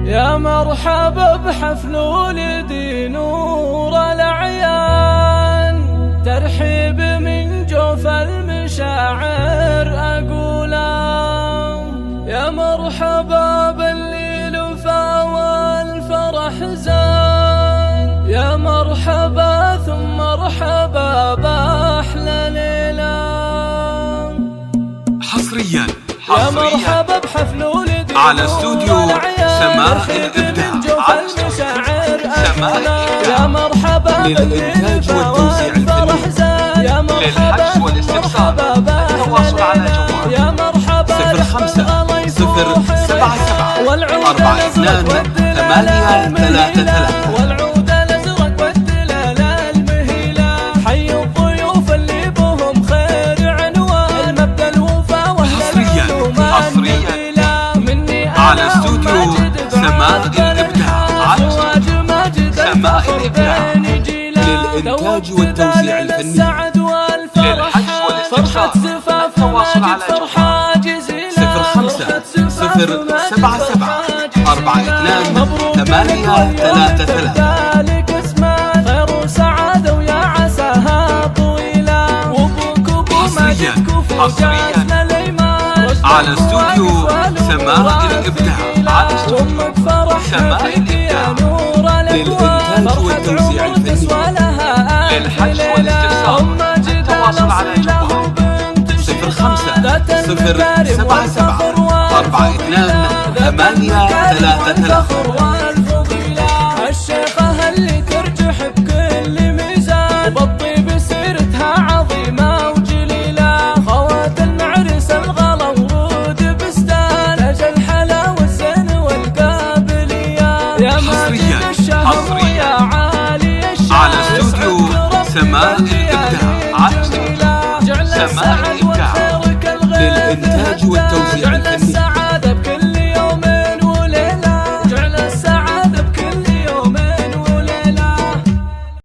يا مرحبا بحفل ولدي نور الأعيان، ترحيب من جوف المشاعر أقوله. يا مرحبا بالليل فاوى الفرح زان، يا مرحبا ثم مرحبا بأحلى ليلة. حصريا يا مرحبا بحفل ولدي على استوديو سماء الإبداع، على سماء يا مرحبا للإنتاج والتوزيع الفني، للحجز والاستفسار التواصل على جوال يا مرحبا 05 077 42 833. والعود الازرق والدلال المهيله، حي الضيوف اللي بهم خير عنوان، مبدا الوفا حصريا على استوديو سماء الإبداع، على سماء الإبداع للإنتاج والتوزيع الفني، للحجز والاستفسار التواصل على جوال 05 077 42 833. ذلك اسمه خير وسعادة ويا عساها طويلة، وابوك وابو ماجدك حصريا على استوديو سماء الإبداع، على استوديو سماء الإبداع للإنتاج والتوزيع الفني، للحجز والاستفسار التواصل على جوال 05 077 42 833. الشيخة اللي ترجح بكل ميزان، وبالطيب سيرتها عظيمة وجليلة، خوات المعرس الغلا ورود بستان، تاج الحلا والزين والقابلية. يا ماجد الشهر ويا عالي الشان، على استوديو سماء الإبداع، على استوديو سماء الإبداع للإنتاج والتوزيع